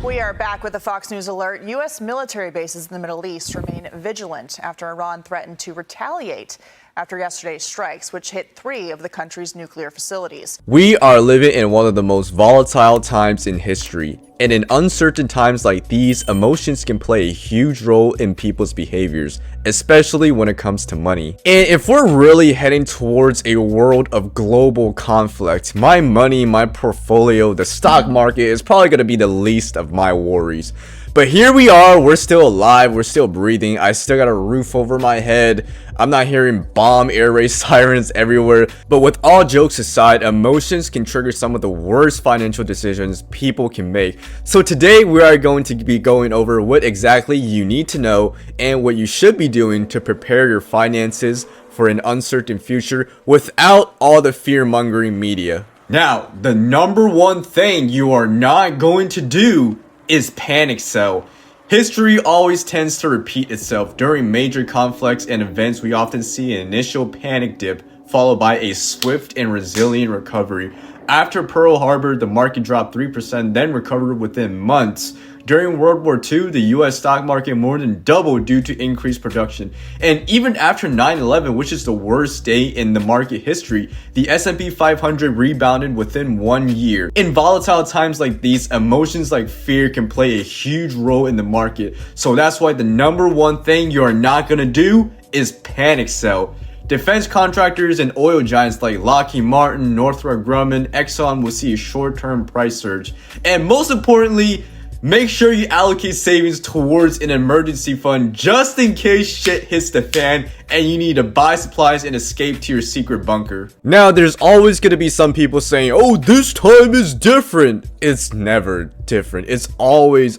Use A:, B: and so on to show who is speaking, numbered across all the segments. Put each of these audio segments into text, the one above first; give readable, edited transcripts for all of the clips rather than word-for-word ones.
A: We are back with a Fox News alert. U.S. military bases in the Middle East remain vigilant after Iran threatened to retaliate after yesterday's strikes, which hit 3 of the country's nuclear facilities.
B: We are living in one of the most volatile times in history. And in uncertain times like these, emotions can play a huge role in people's behaviors, especially when it comes to money. And if we're really heading towards a world of global conflict, my money, my portfolio, the stock market is probably going to be the least of my worries. But here we are, we're still alive, we're still breathing, I still got a roof over my head, I'm not hearing bomb air raid sirens everywhere. But with all jokes aside, emotions can trigger some of the worst financial decisions people can make. So today we are going to be going over what exactly you need to know and what you should be doing to prepare your finances for an uncertain future without all the fear-mongering media. Now, the number one thing you are not going to do is panic sell. History always tends to repeat itself. During major conflicts and events, we often see an initial panic dip followed by a swift and resilient recovery. After Pearl Harbor, the market dropped 3%, then recovered within months. During World War II, the US stock market more than doubled due to increased production. And even after 9/11, which is the worst day in the market history, the S&P 500 rebounded within 1 year. In volatile times like these, emotions like fear can play a huge role in the market. So that's why the number one thing you are not gonna do is panic sell. Defense contractors and oil giants like Lockheed Martin, Northrop Grumman, Exxon will see a short-term price surge. And most importantly, make sure you allocate savings towards an emergency fund just in case shit hits the fan and you need to buy supplies and escape to your secret bunker. Now, there's always going to be some people saying, oh, this time is different. It's never different. It's always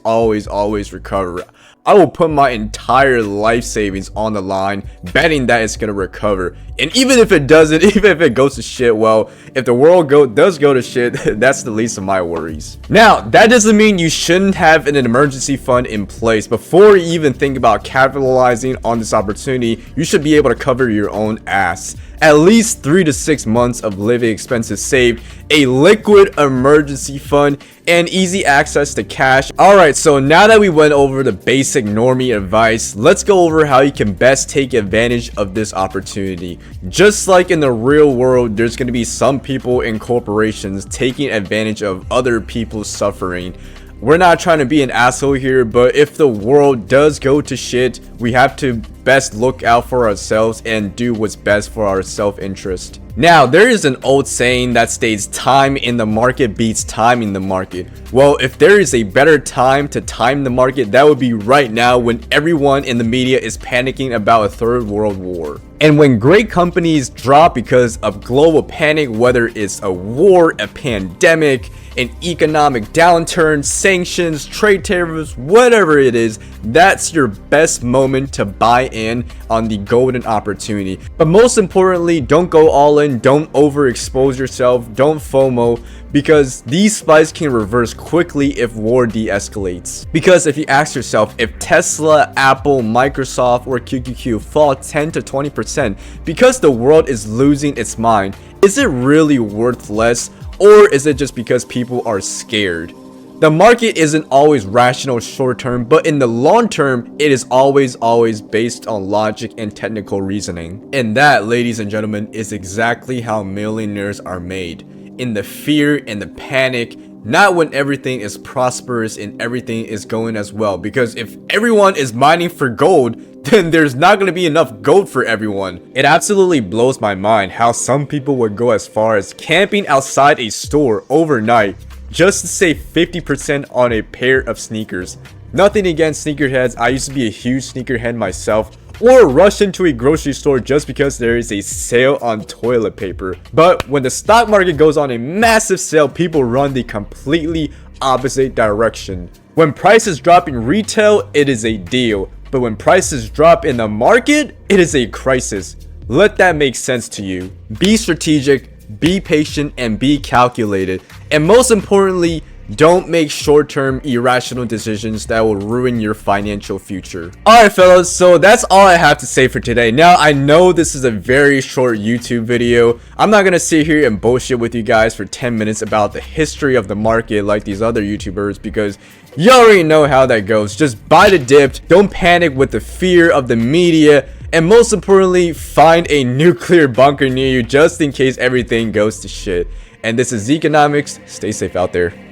B: recover. I will put my entire life savings on the line, betting that it's going to recover. And even if it doesn't, even if it goes to shit, well, if the world does go to shit, that's the least of my worries. Now, that doesn't mean you shouldn't have an emergency fund in place. Before you even think about capitalizing on this opportunity, you should be able to cover your own ass. At least 3 to 6 months of living expenses saved, a liquid emergency fund, and easy access to cash. Alright, so now that we went over the basic normie advice, let's go over how you can best take advantage of this opportunity. Just like in the real world, there's going to be some people and corporations taking advantage of other people's suffering. We're not trying to be an asshole here, but if the world does go to shit, we have to best look out for ourselves and do what's best for our self-interest. Now, there is an old saying that states time in the market beats timing the market. Well, if there is a better time to time the market, that would be right now when everyone in the media is panicking about a third world war. And when great companies drop because of global panic, whether it's a war, a pandemic, an economic downturn, sanctions, trade tariffs, whatever it is, that's your best moment to buy in on the golden opportunity. But most importantly, don't go all in, don't overexpose yourself, don't FOMO, because these spikes can reverse quickly if war de-escalates. Because if you ask yourself, if Tesla, Apple, Microsoft, or QQQ fall 10 to 20% because the world is losing its mind, is it really worth less? Or is it just because people are scared? The market isn't always rational short term, but in the long term, it is always based on logic and technical reasoning. And that, ladies and gentlemen, is exactly how millionaires are made. In the fear and the panic, not when everything is prosperous and everything is going as well. Because if everyone is mining for gold, then there's not going to be enough gold for everyone. It absolutely blows my mind how some people would go as far as camping outside a store overnight just to save 50% on a pair of sneakers. Nothing against sneakerheads, I used to be a huge sneakerhead myself. Or rush into a grocery store just because there is a sale on toilet paper. But when the stock market goes on a massive sale, people run the completely opposite direction. When prices drop in retail, it is a deal. But when prices drop in the market, it is a crisis. Let that make sense to you. Be strategic, be patient, and be calculated. And most importantly, Don't make short-term irrational decisions that will ruin your financial future. Alright fellas, so that's all I have to say for today. Now I know this is a very short YouTube video. I'm not gonna sit here and bullshit with you guys for 10 minutes about the history of the market like these other YouTubers, because you already know how that goes. Just buy the dip, don't panic with the fear of the media, and most importantly, find a nuclear bunker near you just in case everything goes to shit. And this is Zekenomics. Stay safe out there.